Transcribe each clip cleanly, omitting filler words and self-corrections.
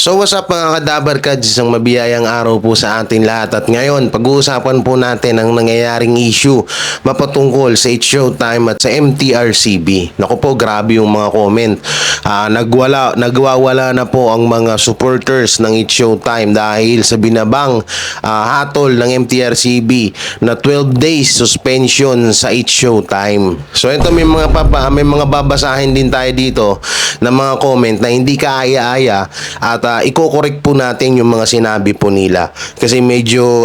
So what's up mga kadabarkads, isang mabiyayang araw po sa ating lahat at ngayon pag-uusapan po natin ang nangyayaring issue mapatungkol sa It's Showtime at sa MTRCB. Naku po, grabe yung mga comment. Nagwawala na po ang mga supporters ng It's Showtime dahil sa binabang hatol ng MTRCB na 12 days suspension sa It's Showtime. So ito may mga babasahin din tayo dito na mga comment na hindi kaaya-aya at iko-correct po natin yung mga sinabi po nila kasi medyo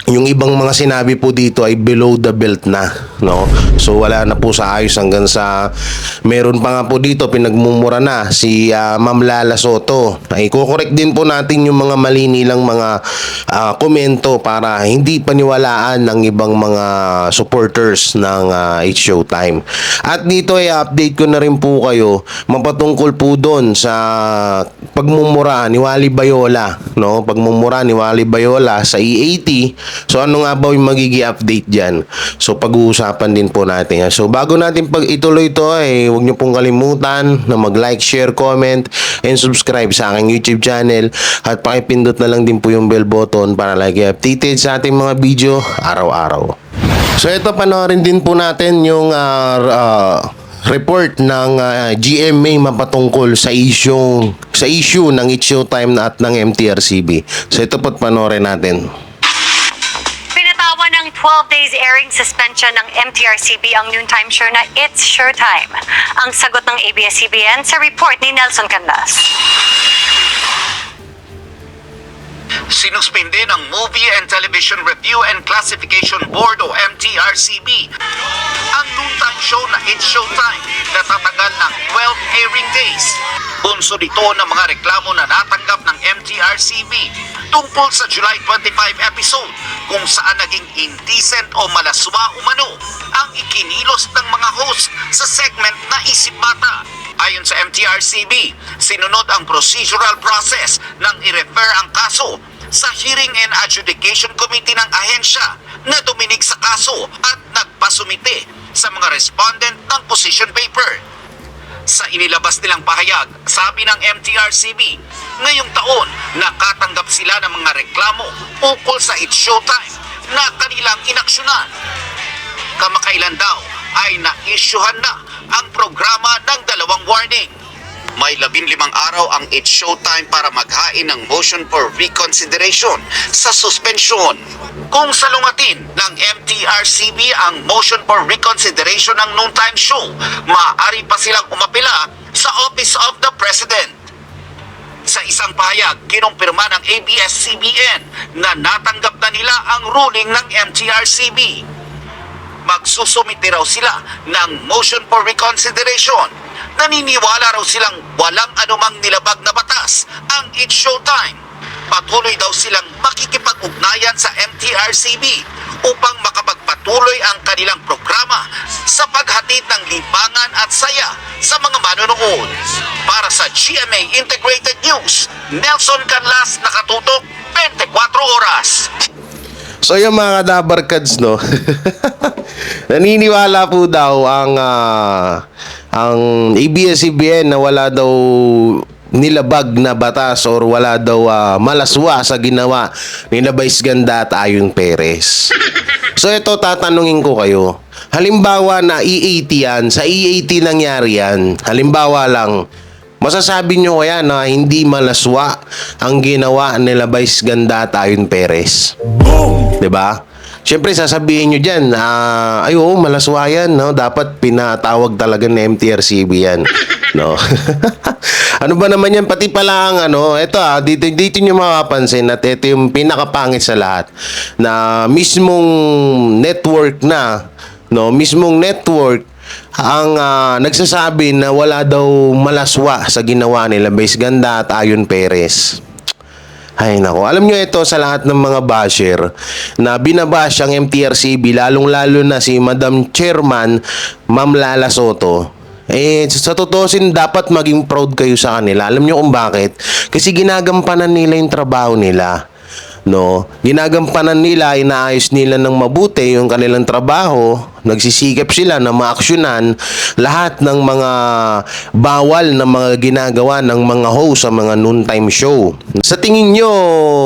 yung ibang mga sinabi po dito ay below the belt na, no? So wala na po sa ayos hanggang sa meron pa nga po dito pinagmumura na si Ma'am Lala Soto. Ay ko-correct din po natin yung mga mali nilang mga komento para hindi paniwalaan ng ibang mga supporters ng It's Showtime. At dito ay update ko na rin po kayo mapatungkol po doon sa pagmumura ni Wally Bayola, no? Pagmumura ni Wally Bayola sa E80. So ano nga ba yung magiging update dyan? So pag-uusapan din po natin yan. So bago natin pag ituloy ito huwag nyo pong kalimutan na mag-like, share, comment, and subscribe sa aking YouTube channel. At pakipindot na lang din po yung bell button para lagi updated sa ating mga video araw-araw. So ito panoorin din po natin yung report ng GMA mapatungkol sa issue ng It's Showtime at ng MTRCB. So ito po't panoorin natin. Ng 12 days airing suspension ng MTRCB ang noontime show na It's Showtime. Ang sagot ng ABS-CBN sa report ni Nelson Canlas. Sinuspinde ng Movie and Television Review and Classification Board o MTRCB ang noontime show na It's Showtime na tatagal ng 12 airing days. Bunso dito ng mga reklamo na natanggap ng MTRCB tungkol sa July 25 episode kung saan naging indecent o malaswa umano ang ikinilos ng mga host sa segment na Isip Bata. Ayon sa MTRCB, sinunod ang procedural process nang i-refer ang kaso sa Hearing and Adjudication Committee ng ahensya na duminig sa kaso at nagpasumite sa mga respondent ng position paper. Sa inilabas nilang pahayag, sabi ng MTRCB, ngayong taon nakatanggap sila ng mga reklamo ukol sa It's Showtime na kanilang inaksyonan. Kamakailan daw ay na-issuehan na ang programa ng 2 warning. May 15 araw ang It's Showtime para maghain ng motion for reconsideration sa suspension. Kung salungatin ng MTRCB ang motion for reconsideration ng noontime show, maaari pa silang umapela sa Office of the President. Sa isang pahayag, kinumpirma ng ABS-CBN na natanggap na nila ang ruling ng MTRCB. Magsusumite raw sila ng motion for reconsideration. Naniniwala raw silang walang anumang nilabag na batas ang It's Showtime. Patuloy daw silang makikipag-ugnayan sa MTRCB upang makapagpatuloy ang kanilang programa sa paghatid ng libangan at saya sa mga manonood. Para sa GMA Integrated News, Nelson Canlas, nakatutok 24 oras. So yung mga kadabarkads, no? Naniniwala po daw ang ABS-CBN na wala daw nilabag na batas or wala daw malaswa sa ginawa ni Vice Ganda at Ayon Perez. So ito, tatanungin ko kayo. Halimbawa na E80 yan, sa E80 nangyari yan, halimbawa lang, masasabi nyo kaya na hindi malaswa ang ginawa ni Vice Ganda at Ayon Perez? Boom! Diba? Siyempre sasabihin nyo dyan, ay oo, malaswa yan, no? Dapat pinatawag talaga ng MTRCB yan, no? Ano ba naman yan? Pati pala ang ito dito nyo mapapansin at ito yung pinakapangit sa lahat, na mismong network na, no? Mismong network ang nagsasabi na wala daw malaswa sa ginawa nila Vice Ganda at Ayon Perez. Ay nako, alam nyo ito sa lahat ng mga basher na binabash ang MTRCB, lalong-lalo na si Madam Chairman Ma'am Lala Soto. Sa totoosin, dapat maging proud kayo sa kanila. Alam nyo kung bakit? Kasi ginagampanan nila yung trabaho nila. no? Ginagampanan nila, inaayos nila ng mabuti yung kanilang trabaho, nagsisikap sila na maaksyonan lahat ng mga bawal na mga ginagawa ng mga host sa mga noontime show. Sa tingin nyo,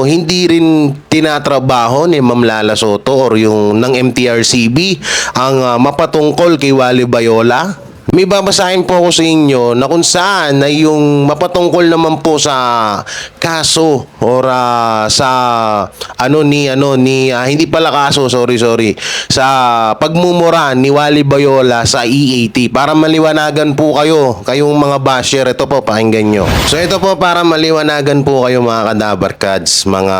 hindi rin tinatrabaho ni Ma'am Lala Soto or yung ng MTRCB ang mapatungkol kay Wally Bayola? May babasahin po ako sa inyo na kung saan na yung mapatungkol naman po sa kaso or sa hindi pala kaso, sorry, sa pagmumura ni Wally Bayola sa EAT. Para maliwanagan po kayong mga basher, ito po, pakinggan nyo. So ito po, para maliwanagan po kayo mga Kadabarkads, mga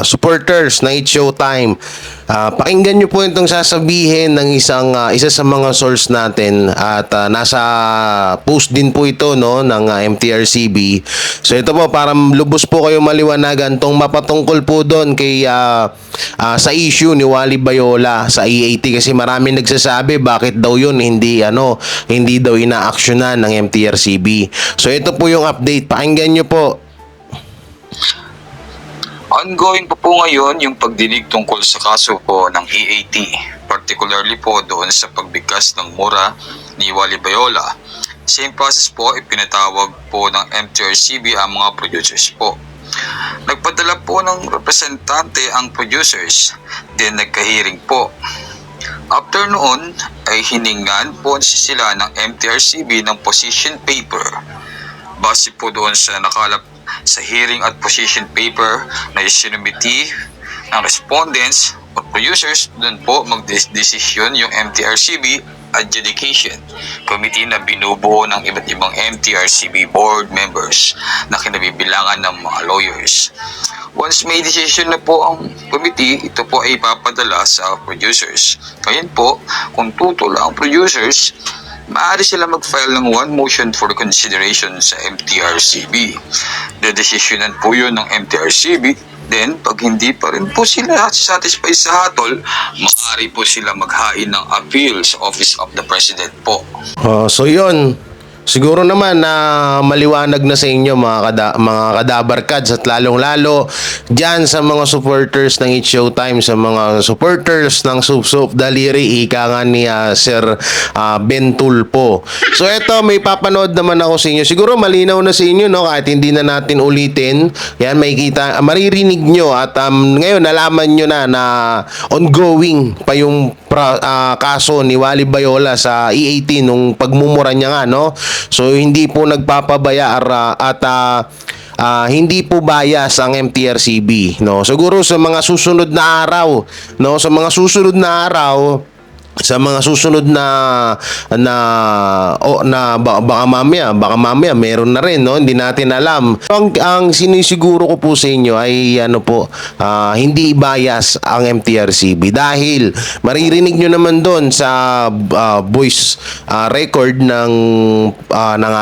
supporters ng It's Showtime. Pakinggan nyo po itong sasabihin ng isa sa mga source natin at nasa post din po ito, no, ng MTRCB. So ito po, para lubos po kayo maliwanagan tong mapatungkol po doon kay sa issue ni Wally Bayola sa EAT, kasi marami nagsasabi bakit daw yun hindi daw inaaksyonan ng MTRCB. So ito po yung update, pakinggan nyo po. Ongoing po ngayon yung pagdinig tungkol sa kaso po ng EAT, particularly po doon sa pagbigkas ng mura ni Wally Bayola. Same process po, ipinatawag po ng MTRCB ang mga producers po. Nagpadala po ng representante ang producers, then nagka-hearing po. After noon ay hiningan po sila ng MTRCB ng position paper. Base po doon sa nakalap sa hearing at position paper na isinumiti ng respondents o producers, doon po magdesisyon yung MTRCB Adjudication Committee na binubuo ng iba't ibang MTRCB board members na kinabibilangan ng mga lawyers. Once may decision na po ang committee, ito po ay ipapadala sa producers. Ngayon po, kung tutol ang producers, maaari sila mag-file ng one motion for consideration sa MTRCB. Dedesisyonan po yun ng MTRCB. Then, pag hindi pa rin po sila satisfied sa hatol, maaari po sila maghain ng appeal sa Office of the President po. So yun, siguro naman na maliwanag na sa inyo mga Kadabarkads, at lalong-lalo dyan sa mga supporters ng It's Showtime, sa mga supporters ng Sup Daliri, ika nga ni Sir Ben Tulpo. So eto, may papanood naman ako sa inyo. Siguro malinaw na sa inyo, no, kahit hindi na natin ulitin. Yan, maririnig nyo at ngayon nalaman nyo na ongoing pa yung kaso ni Wally Bayola sa EAT nung pagmumura niya nga, no. So hindi po nagpapabaya at hindi po bias ang MTRCB, no. Siguro sa mga susunod na araw, no, sa mga susunod na baka mamaya meron na rin, no, hindi natin alam. Ang sinisiguro ko po sa inyo ay hindi bias ang MTRCB dahil maririnig nyo naman doon sa voice record ng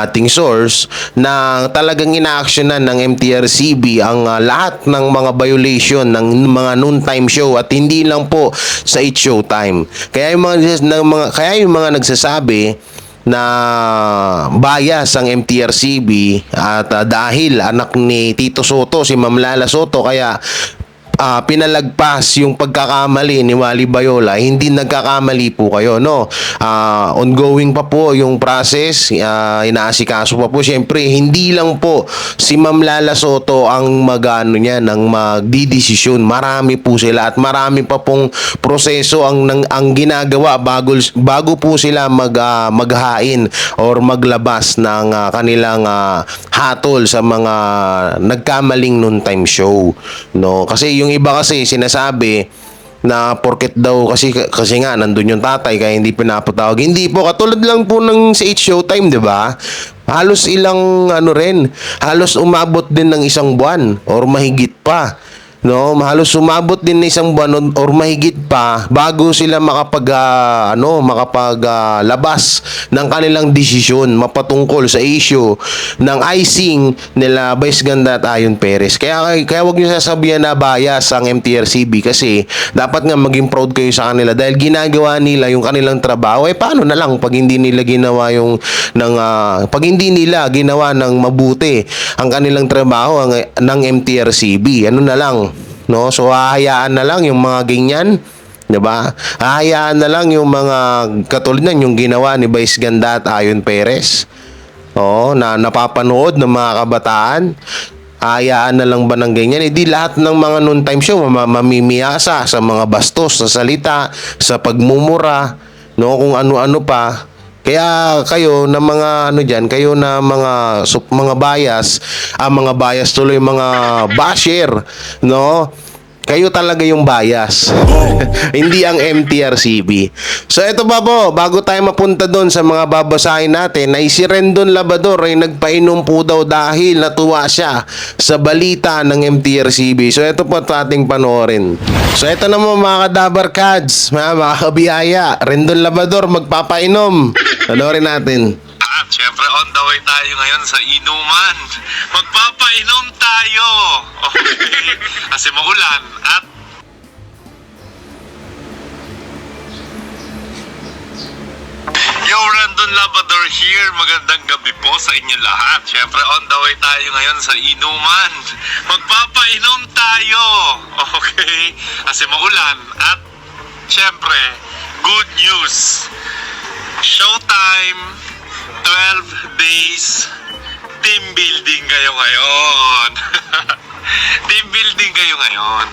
ating source na talagang inaaksyonan ng MTRCB ang lahat ng mga violation ng mga noontime show at hindi lang po sa It's Showtime. Kaya yung mga nagsasabi na bias ang MTRCB at dahil anak ni Tito Soto, si Ma'am Lala Soto, kaya pinalagpas yung pagkakamali ni Wally Bayola, hindi nagkakamali po kayo, no. Ongoing pa po yung process, inaasikaso pa po. Siyempre, hindi lang po si Ma'am Lala Soto ang magdidesisyon. Marami po sila at marami pa pong proseso ang ginagawa bago po sila maghain or maglabas ng kanilang hatol sa mga nagkamaling noontime show, no. Kasi yung iba kasi sinasabi na porket daw kasi nga nandun yung tatay kaya hindi pinapatawag. Hindi po, katulad lang po ng sa It's Showtime, 'di ba? Halos halos umabot din ng isang buwan or mahigit pa. No, halos sumabot din ng isang buwan or mahigit pa bago sila makapaglabas ng kanilang desisyon mapatungkol sa issue ng icing nila Vice Ganda at Ayon Perez. Kaya wag niyo sasabihan na bias ang MTRCB kasi dapat nga maging proud kayo sa kanila dahil ginagawa nila yung kanilang trabaho. Paano na lang pag hindi nila ginawa pag hindi nila ginawa ng mabuti ang kanilang trabaho ng MTRCB? Ano na lang? no? So hahayaan na lang yung mga ganyan, 'di ba? Hahayaan na lang yung mga katulad nan yung ginawa ni Vice Ganda at Ayon Perez. Oo, na napapanood ng mga kabataan. Hahayaan na lang ba ng ganyan? Di lahat ng mga noon time show mamimiyasa sa mga bastos, sa salita, sa pagmumura, no, kung ano-ano pa. Kaya kayo na mga ano diyan, kayo na mga mga bias tuloy mga basher, no? Kayo talaga yung bias. Hindi ang MTRCB. So ito ba po, bago tayo mapunta doon sa mga babasahin natin, ay si Rendon Labrador ay nagpainom po daw dahil natuwa siya sa balita ng MTRCB. So ito po ating panoorin. So ito na mo mga kadabar kads, mga kabiyaya, Rendon Labrador magpapainom. Panoorin natin. At syempre on the way tayo ngayon sa inuman. Magpapainom tayo. Okay. Kasi maulan at Yo, Rendon Labrador here. Magandang gabi po sa inyo lahat. Syempre on the way tayo ngayon sa inuman. Magpapainom tayo. Okay. Kasi maulan at syempre good news. Showtime. 12 days team building kayo ngayon. Team building kayo ngayon.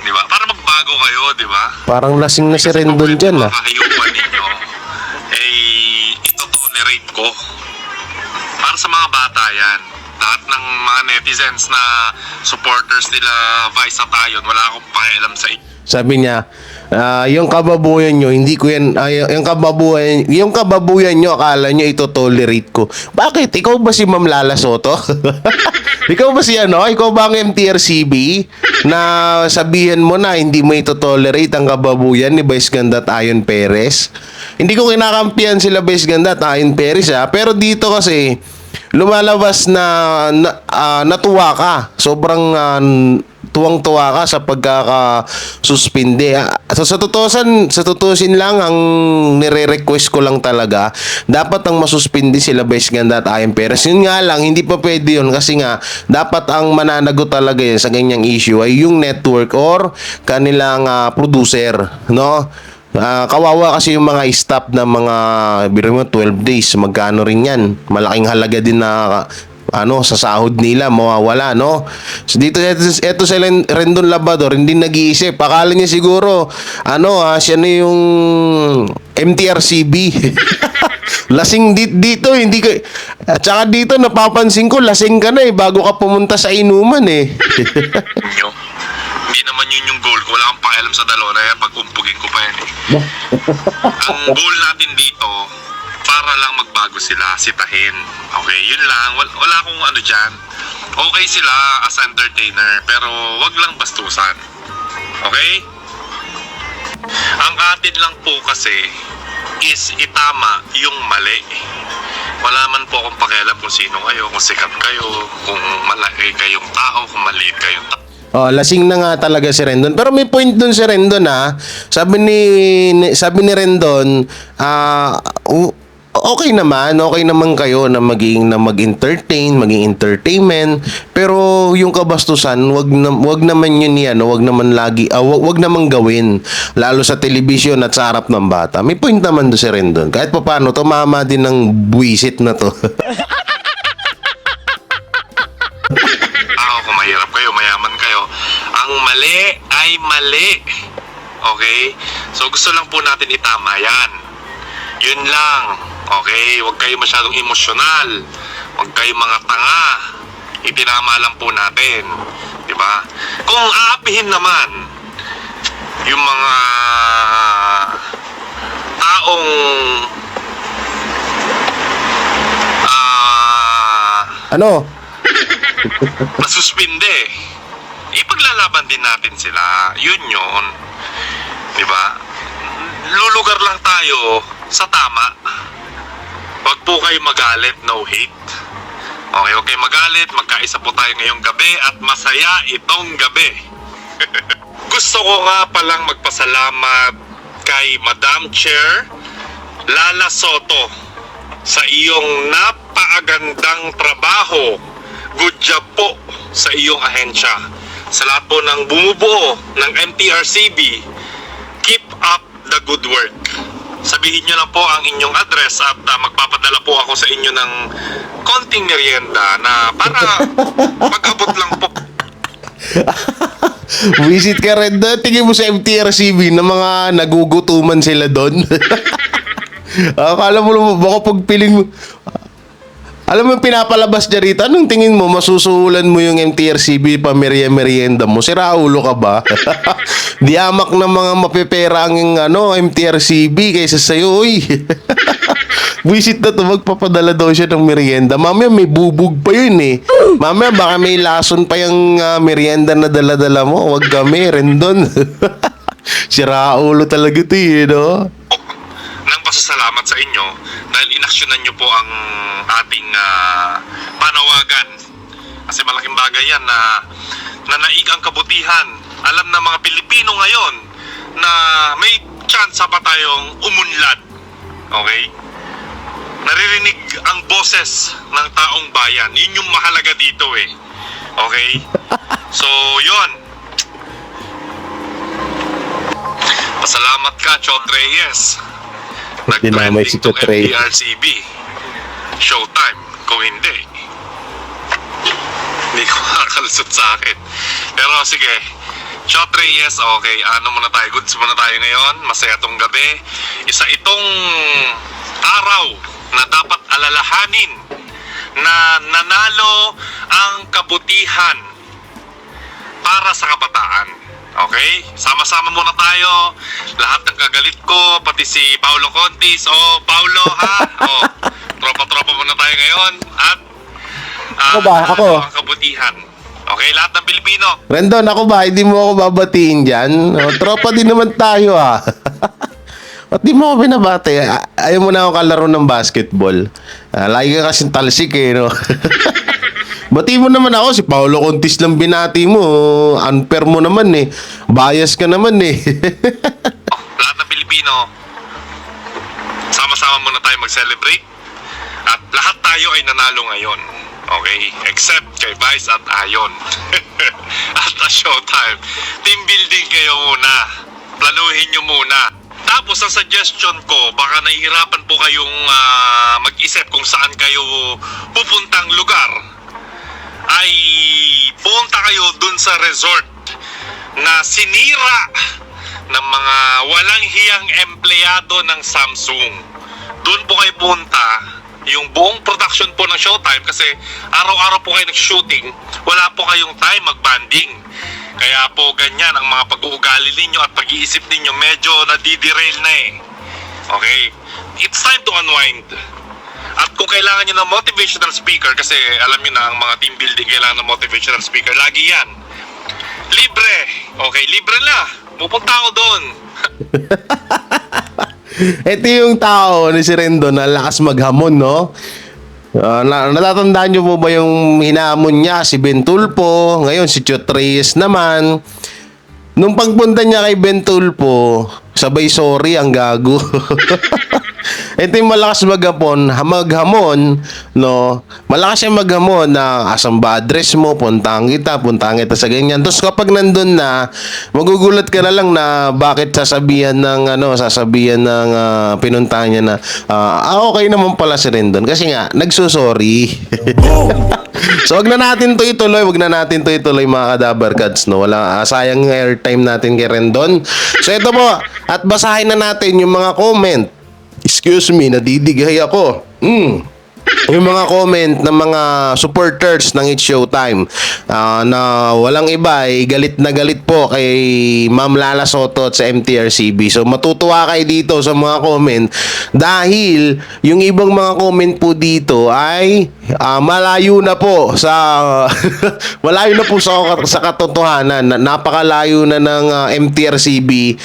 Di ba? Para magbago kayo, di ba? Parang lasing na si Rendon dyan, ah. Kahayupan ninyo, ito-tolerate ko. Para sa mga bata yan. Lahat ng mga netizens na supporters nila Vice at Ayon, wala akong pakialam sa inyo. Sabi niya, yung kababuyan nyo, hindi ko yan, yung kababuyan nyo, akala nyo ito-tolerate ko. Bakit? Ikaw ba si Ma'am Lala Soto? Ikaw ba si ano? Ikaw ba ang MTRCB na sabihan mo na hindi mo ito-tolerate ang kababuyan ni Vice Ganda at Ayon Perez? Hindi ko kinakampihan sila Vice Ganda at Ayon Perez, ha? Pero dito kasi, lumalabas na natuwa ka. Sobrang tuwang-tuwa ka sa pagkakasuspinde. So sa tutusin lang, ang nire-request ko lang talaga, dapat ang masuspindi sila Vice Ganda at Ayon Perez. Yun nga lang, hindi pa pwede yun kasi nga, dapat ang mananagot talaga yun sa ganyang issue ay yung network or kanilang producer, no? Kawawa kasi yung mga staff ng mga biro mo 12 days, magkano rin yan, malaking halaga din na sa sahod nila mawawala, no? So dito eto si Rendon Labrador hindi nag-iisip, akala niya siguro siya na yung MTRCB. Lasing dito, hindi ko, at saka dito napapansin ko lasing ka na bago ka pumunta sa inuman Nyo. Hindi naman yun yung goal ko. Wala akong pakialam sa dalawa na yan. Pag-umpugin ko pa yan Ang goal natin dito, para lang magbago sila, sitahin. Okay, yun lang. Wala akong ano dyan. Okay sila as entertainer, pero wag lang bastusan. Okay? Ang atin lang po kasi is itama yung mali. Wala man po akong pakialam kung sino kayo, kung sikat kayo, kung malaki kayong tao, kung maliit kayong tao. Lasing na nga talaga si Rendon. Pero may point dun si Rendon, ha. Sabi ni Rendon, okay naman kayo na mag-entertain, maging entertainment, pero yung kabastusan, wag naman yun yan, wag naman gawin, lalo sa television at sa harap ng bata. May point naman do si Rendon. Kahit paano, tumama din ng buwisit na to. Kung mahirap kayo, mayaman kayo, ang mali ay mali. Okay? So gusto lang po natin itama yan. Yun lang. Okay? Huwag kayo masyadong emosyonal. Huwag kayo mga tanga. Itinama lang po natin. Diba? Kung aapihin naman yung mga taong nasuspinde, ipaglalaban din natin sila. Yun. Diba? Lulugar lang tayo sa tama. Huwag po kayo magalit, no hate. Okay, huwag kayo magalit. Magkaisa po tayo ngayong gabi at masaya itong gabi. Gusto ko nga palang magpasalamat kay Madam Chair Lala Soto sa iyong napakagandang trabaho. Good job po sa iyong ahensya. sa lahat po ng bumubuo ng MTRCB, keep up the good work. Sabihin nyo lang po ang inyong address at magpapadala po ako sa inyo ng konting merienda na para mag-abot lang po. Visit ka rin doon. Tingin mo sa MTRCB na mga nagugutuman sila doon. Akala mo, baka pagpiling mo. Alam mo yung pinapalabas niya rito, anong tingin mo? Masusuhulan mo yung MTRCB pa merienda mo? Sira ulo ka ba? Di amak ng mga mapepera ang MTRCB kaysa sa'yo, uy. Visit na to, magpapadala daw siya ng merienda. Mamaya may bubog pa yun eh. Mamaya baka may lason pa yung merienda na dala-dala mo. Huwag kami, Rendon. Sira ulo talaga ito eh, no? Nang pasasalamat sa inyo dahil inaksyonan nyo po ang ating panawagan. Kasi malaking bagay yan na nanaig ang kabutihan. Alam ng mga Pilipino ngayon na may chance pa tayong umunlad. Okay? Naririnig ang boses ng taong bayan. Yun yung mahalaga dito eh. Okay? So, yun. Pasalamat ka, Chot Reyes. Dinamay si Chot Reyes. MTRCB. Showtime. Kung hindi ko makakalusot sa akin. Pero sige, Chot Reyes, okay. Muna tayo? Goods muna tayo ngayon. Masaya tong gabi. Isa itong araw na dapat alalahanin na nanalo ang kabutihan para sa kabataan. Okay? Sama-sama muna tayo. Lahat ng kagalit ko, pati si Paulo Contis. Paulo, ha? Tropa-tropa muna tayo ngayon. At Ako ba? Ako? ang kabutihan. Okay? Lahat ng Pilipino. Rendon, ako ba? Hindi mo ako babatiin dyan? Tropa din naman tayo ah. Ba't di mo ako binabati? Ayaw mo na ako kalaro ng basketball. Lagi ka kasing talsik eh, no? Bati mo naman ako, si Paulo Contis lang binati mo. Unfair mo naman eh. Bias ka naman eh. Lahat ng Pilipino, sama-sama muna tayo mag-celebrate. At lahat tayo ay nanalo ngayon. Okay? Except kay Vice at Ayon. At a Showtime. Team building kayo muna. Planuhin nyo muna. Tapos ang suggestion ko, baka nahihirapan po kayong mag-isip kung saan kayo pupuntang lugar, ay punta kayo dun sa resort na sinira ng mga walang hiyang empleyado ng Samsung. Doon po kayo punta. Yung buong production po ng Showtime, kasi araw-araw po kayo nag-shooting, wala po kayong time mag-banding. Kaya po ganyan ang mga pag-uugali ninyo at pag-iisip ninyo, medyo nadiderail na eh. Okay? It's time to unwind. At kung kailangan nyo ng motivational speaker, kasi alam nyo na ang mga team building kailangan ng motivational speaker, lagi yan. Libre. Okay, libre na. Pupunta ako doon. Ito yung tao ni si Rendon na lakas maghamon, no? Natatandaan nyo po ba yung hinamon niya, si Ben Tulfo, ngayon si Chot Reyes naman. Nung pagpunta niya kay Ben Tulfo, sabay sorry ang gago. Ito yung malakas maghamon, no? Malakas yung maghamon na asan ba address mo, puntahan kita sa ganyan. Tapos kapag nandun na, magugulat ka na lang na bakit sasabihan ng pinuntahan niya na okay naman pala si Rendon kasi nga nagsusorry. So wag na natin to ituloy mga kadabarkads, no? Wala sayang airtime natin kay Rendon. So ito po, at basahin na natin yung mga comment. Excuse me, nadidigay ako. Yung mga comment ng mga supporters ng It's Showtime na walang iba ay galit na galit po kay Ma'am Lala Soto at sa MTRCB. So matutuwa kayo dito sa mga comment dahil yung ibang mga comment po dito ay malayo na po sa malayo na po sa katotohanan. Napakalayo na ng MTRCB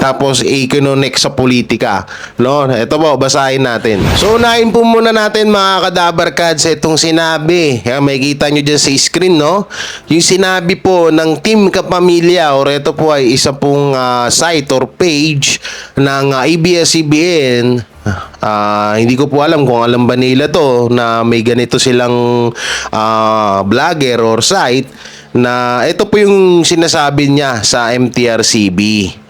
tapos i-connect sa politika, no? Ito po, basahin natin. So unahin po muna natin mga kadabarkads itong sinabi. Makikita nyo dyan sa screen, no? Yung sinabi po ng Team Kapamilya, or ito po ay isa pong site or page ng ABS-CBN. Hindi ko po alam kung alam ba nila to na may ganito silang vlogger or site na ito po yung sinasabi niya sa MTRCB,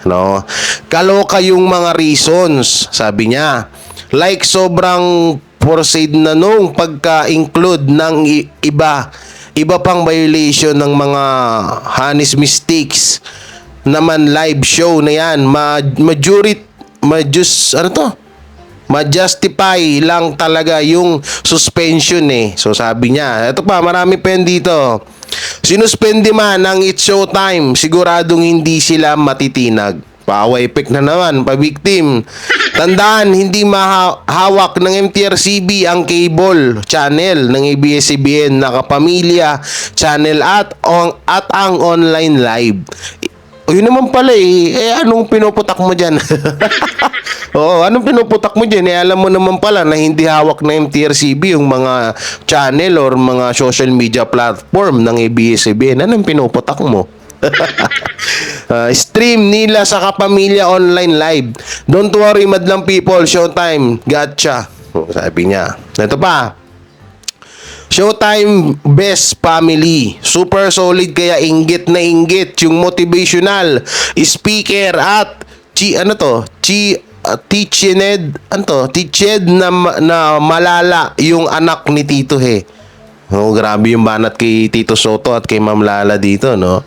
no? Kaloka yung mga reasons, sabi niya. Like sobrang proceed na nung pagka-include ng iba pang violation ng mga honest mistakes naman live show na yan. Ma-justify lang talaga yung suspension eh. So sabi niya, ito pa, marami pa yan dito. Sinuspende man ang It's Showtime, siguradong hindi sila matitinag. Pa-away-pek na naman, pa-victim. Tandaan, hindi mahawak ng MTRCB ang cable channel ng ABS-CBN na Kapamilya channel at ang online live. Yun naman pala anong pinuputak mo dyan? Oo, anong pinuputak mo dyan? Alam mo naman pala na hindi hawak ng MTRCB yung mga channel or mga social media platform ng ABS-CBN. Anong pinuputak mo? Stream nila sa Kapamilya online live. Don't worry, madlang people, Showtime, gotcha. Sabi niya. Ito pa. Showtime best family. Super solid kaya inggit na inggit yung motivational speaker at Tichened na malala yung anak ni Tito He. Oh, grabe yung banat kay Tito Soto at kay Ma'am Lala dito, no?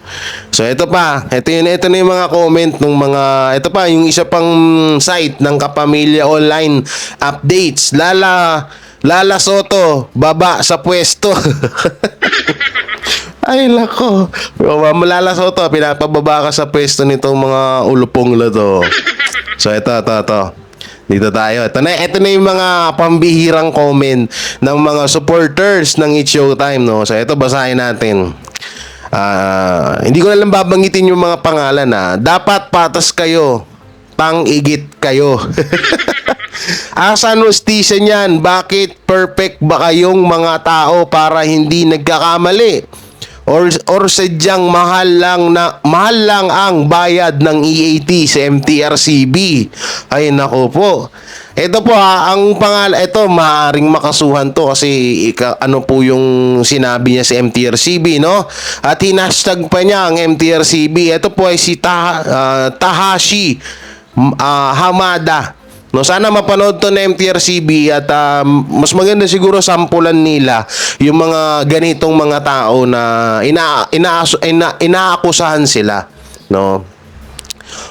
So, ito pa. Ito na yung mga comment ng mga... Ito pa, yung isa pang site ng Kapamilya Online Updates. Lala Soto, baba sa pwesto. Ay, lako. Ma'am Lala Soto, pinapababa ka sa pwesto nitong mga ulupong to. So, ito. Dito tayo. Ito na yung mga pambihirang comment ng mga supporters ng It's Showtime, no? So, ito basahin natin. Hindi ko na lang babanggitin yung mga pangalan, na dapat patas kayo. Tang-igit kayo. Asan hustisya niyan? Bakit perfect ba kayong mga tao para hindi nagkakamali? Or sadyang mahal lang ang bayad ng EAT sa MTRCB. Ay nako po. Ito po ang pangalan, ito maaaring makasuhan to kasi ano po yung sinabi niya sa MTRCB, no? At hinashtag pa niya ang MTRCB. Ito po ay si Tahashi Hamada. No, sana mapanood to ng MTRCB at mas maganda siguro sampulan nila yung mga ganitong mga tao na inaakusahan sila, no.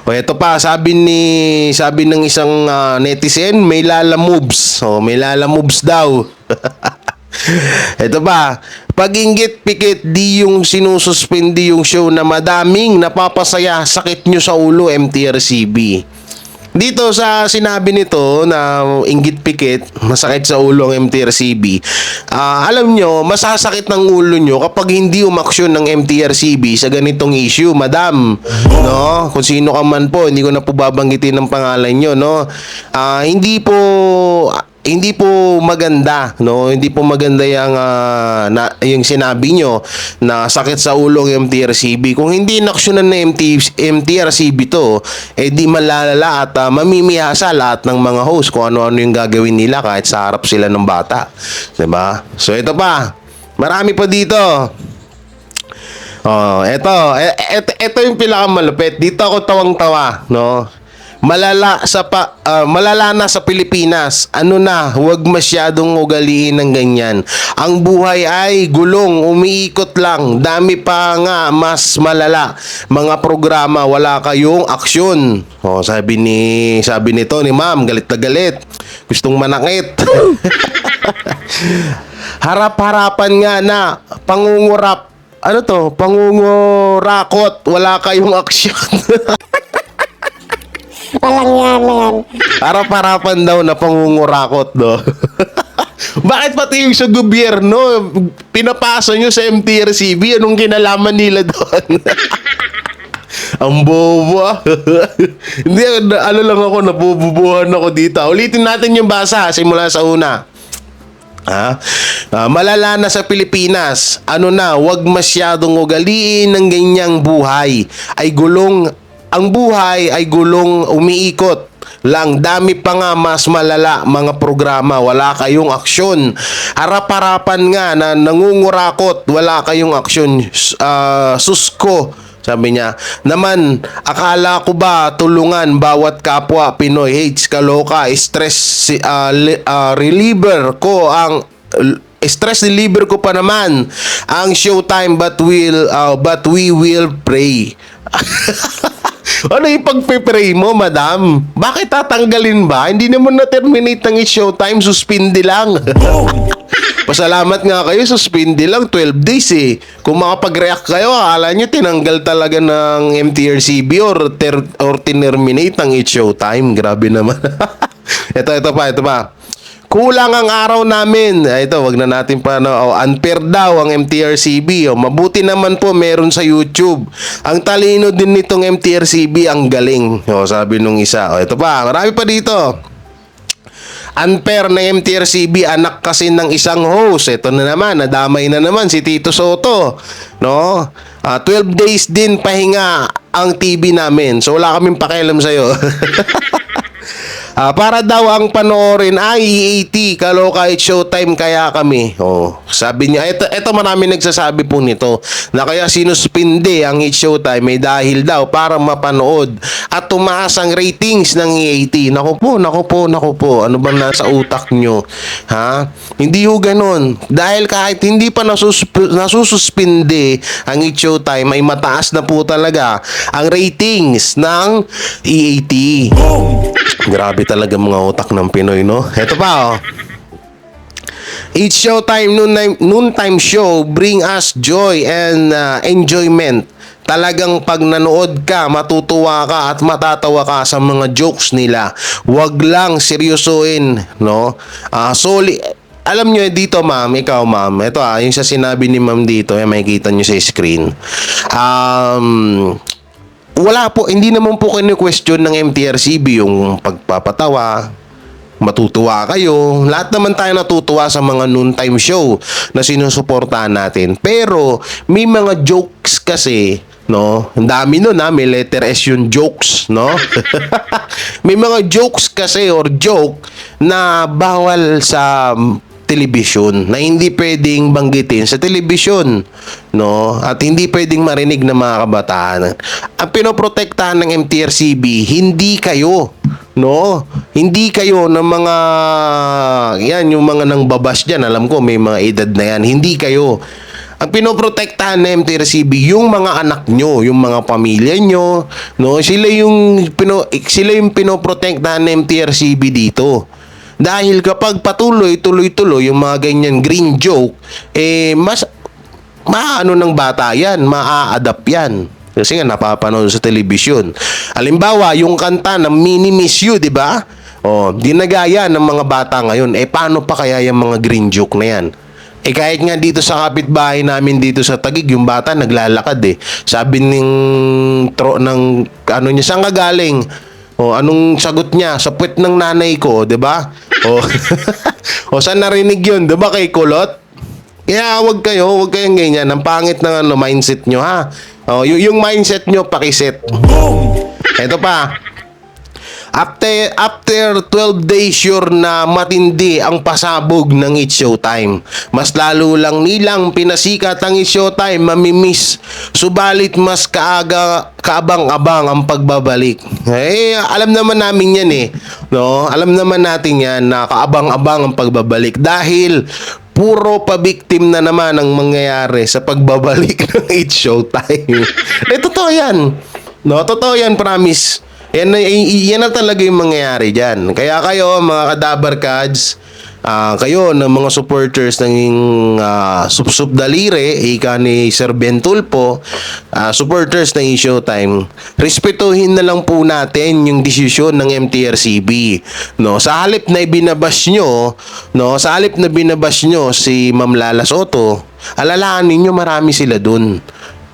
O ito pa, sabi ng isang netizen, may lala moves. O may lala moves daw. Ito pa, pag-inggit pikit di yung sinususpindi yung show na madaming napapasaya, sakit nyo sa ulo MTRCB. Dito sa sinabi nito na inggit pikit, masakit sa ulo ang MTRCB. Alam nyo, masasakit ng ulo nyo kapag hindi umaksyon ng MTRCB sa ganitong issue, madam. No? Kung sino ka man po, hindi ko na po babanggitin ang pangalan nyo, no? Hindi po maganda, no? Hindi po maganda yung sinabi nyo na sakit sa ulo ng MTRCB. Kung hindi inaksyonan na MTRCB to, di malalala at mamimiyasa lahat ng mga host kung ano-ano yung gagawin nila kahit sa harap sila ng bata. Diba? So ito pa, marami pa dito. Ito yung pinakamalupit. Dito ako tawang-tawa, no? Malala na sa Pilipinas. Ano na, huwag masyadong ugaliin ng ganyan. Ang buhay ay gulong, umiikot lang. Dami pa nga mas malala. Mga programa, wala kayong aksyon. Sabi nito ni Ma'am, galit na galit. Gustong manakit. Harap-harapan nga na pangungurap. Ano to? Pangungurakot. Wala kayong aksyon. Walang yan na yan. Harap-harapan daw na pangungurakot, no? Bakit pati yung sa gobyerno, pinapasa nyo sa MTRCB, anong kinalaman nila doon? Ang bobo, Hindi, ano lang ako, nabububuhan ako dito. Ulitin natin yung basa, simula sa una. Malala na sa Pilipinas. Ano na, wag masyadong ugaliin ng ganyang buhay. Ang buhay ay gulong umiikot lang. Dami pa nga mas malala mga programa. Wala kayong aksyon. Harap-harapan nga na nangungurakot. Wala kayong aksyon. Susko. Sabi niya, naman, akala ko ba tulungan bawat kapwa Pinoy hates kaloka, reliever ko ang stress reliever ko pa naman ang Showtime but we will pray. Ano yung pagpe-pray mo, madam? Bakit tatanggalin ba? Hindi naman na-terminate ng Showtime, suspindi lang. Pasalamat nga kayo, suspindi lang 12 days eh. Kung makapag-react kayo, akala nyo tinanggal talaga ng MTRCB or tinerminate ng Showtime. Grabe naman. ito pa. Kulang ang araw namin. Ito, wag na natin pa unfair daw ang MTRCB. Mabuti naman po meron sa YouTube. Ang talino din nitong MTRCB, ang galing. Sabi nung isa. Ito pa, marami pa dito. Unfair na MTRCB, anak kasi ng isang host. Ito na naman, nadamay na naman si Tito Soto. 12 days din pahinga ang TV namin. So wala kaming pakialam sa'yo. Para daw ang panoorin ay EAT, kaloka at Showtime kaya kami. Sabi niya, ito marami nagsasabi po nito na kaya sinuspinde ang Showtime may dahil daw para mapanood at tumaas ang ratings ng EAT. Naku po, ano bang nasa utak nyo? Ha? Hindi ho ganun. Dahil kahit hindi pa nasususpinde ang Showtime ay mataas na po talaga ang ratings ng EAT. Grabe talaga mga utak ng Pinoy, no? Ito pa, It's Showtime noontime show bring us joy and enjoyment. Talagang pag nanood ka, matutuwa ka at matatawa ka sa mga jokes nila. Wag lang seryosoin, no? Alam nyo dito, ma'am, ikaw, ma'am. Ito yung sa sinabi ni ma'am dito, makikita nyo sa screen. Wala po, hindi naman po question ng MTRCB yung pagpapatawa, matutuwa kayo. Lahat naman tayo natutuwa sa mga noontime show na sinusuportahan natin. Pero may mga jokes kasi, no? Ang dami nun, may letter S yung jokes, no? May mga jokes kasi or joke na bawal sa television, na hindi pwedeng banggitin sa television, no? At hindi pwedeng marinig ng mga kabataan. Ang pinoprotektahan ng MTRCB, hindi kayo, no? Hindi kayo ng mga yung mga nang babas diyan, alam ko may mga edad na yan, hindi kayo. Ang pinoprotektahan ng MTRCB, yung mga anak nyo, yung mga pamilya nyo, no? Sila yung pinoprotektahan ng MTRCB dito. Dahil kapag tuloy-tuloy yung mga ganyan green joke, mas maano ng bata yan, maa-adapt yan. Kasi nga napapanood sa telebisyon. Halimbawa, yung kanta ng Mini Miss You, di ba? Dinagaya ng mga bata ngayon. Paano pa kaya yung mga green joke na yan? Kahit nga dito sa kapitbahay namin dito sa Taguig, yung bata naglalakad . Sabi niya, saan ka galing? Anong sagot niya? Sa puwet ng nanay ko, 'di ba? Saan narinig 'yun? 'Di ba kay Kulot? Kaya wag kayong ganyan. Ang pangit ng mindset nyo, ha? Yung mindset nyo, pakiset. Ito pa. After 12 days, sure na matindi ang pasabog ng It's Showtime. Mas lalo lang nilang pinasikat ang It's Showtime, mamimiss. Subalit mas kaabang-abang ang pagbabalik. Alam naman namin yan no? Alam naman natin yan na kaabang-abang ang pagbabalik dahil puro pa-victim na naman ang mangyayari sa pagbabalik ng It's Showtime. Totoo yan. No, totoo yan, promise. Yan na talaga yung mangyayari dyan. Kaya kayo, mga kadabar kads, kayo na mga supporters ng Sup Dalire, ika ni Sir Ben Tulpo, supporters ng Showtime, respetuhin na lang po natin yung desisyon ng MTRCB. No, sa halip na ibinabash nyo, si Ma'am Lala Soto, alalahanin nyo marami sila dun.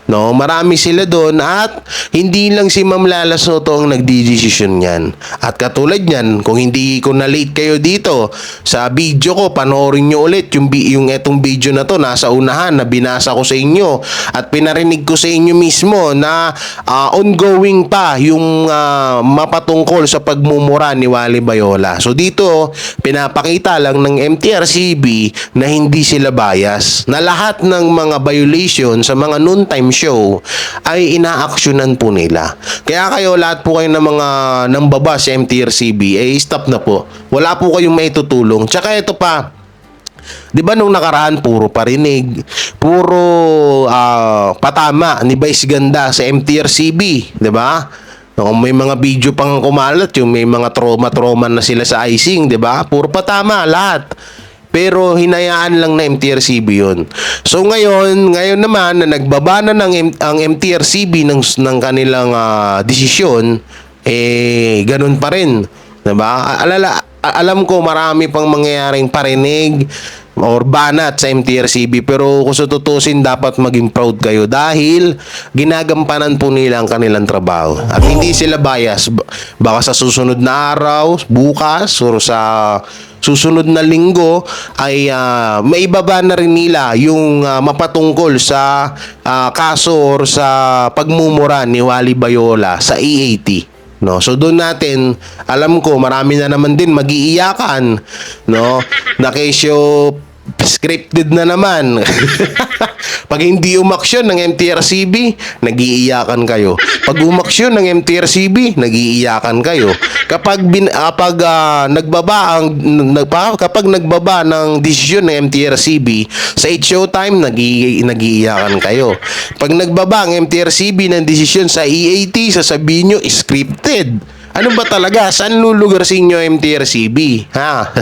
No, marami sila doon at hindi lang si Ma'am Lala Soto ang nagdidesisyon niyan. At katulad niyan, kung hindi ko na late kayo dito sa video ko, panoorin nyo ulit yung etong video na to, nasa unahan na binasa ko sa inyo at pinarinig ko sa inyo mismo na ongoing pa yung mapatungkol sa pagmumura ni Wally Bayola. So dito, pinapakita lang ng MTRCB na hindi sila bias, na lahat ng mga violation sa mga noontime show ay inaaksyonan po nila. Kaya kayo, lahat po kayo ng mga nambaba sa MTRCB, stop na po. Wala po kayong maitutulong. Tsaka ito pa, di ba nung nakaraan puro parinig, puro patama ni Vice Ganda sa MTRCB, di ba? May mga video pang kumalat, yung may mga trauma na sila sa icing, di ba? Puro patama lahat. Pero hinayaan lang na MTRCB yun. So ngayon naman na nagbaba na ang MTRCB ng kanilang desisyon, ganun pa rin. Diba? Alam ko marami pang mangyayaring parinig or banat sa MTRCB, pero kung tutusin, dapat maging proud kayo dahil ginagampanan po nila ang kanilang trabaho at hindi sila bias. Baka sa susunod na araw, bukas or sa susunod na linggo ay maibaba na rin nila yung mapatungkol sa kaso or sa pagmumura ni Wally Bayola sa EAT. No, so doon natin, alam ko marami na naman din mag-iiyakan, no, na kesyo scripted na naman. Pag hindi umaksyon ng MTRCB, nag-iiyakan kayo. Pag umaksyon ng MTRCB, nag-iiyakan kayo. Kapag nagbaba ng desisyon ng MTRCB sa 8 Showtime, nag-iiyakan kayo. Pag nagbaba ang MTRCB ng desisyon sa EAT, sasabihin nyo scripted. Ano ba talaga? Saan lulugar sa inyo MTRCB? Ha?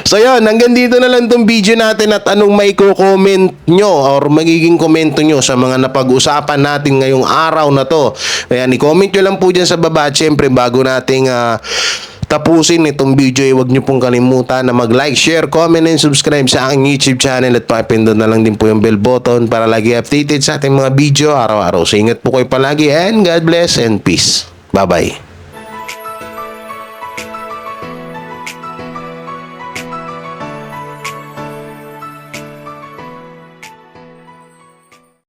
So yun, hanggang dito na lang tong video natin at anong may comment nyo or magiging komento nyo sa mga napag-usapan natin ngayong araw na to. Ayan, i-comment nyo lang po dyan sa baba at syempre bago nating tapusin itong video, huwag nyo pong kalimutan na mag-like, share, comment, and subscribe sa aking YouTube channel at pakipindot na lang din po yung bell button para lagi updated sa ating mga video araw-araw. So ingat po kayo palagi and God bless and peace. Bye-bye.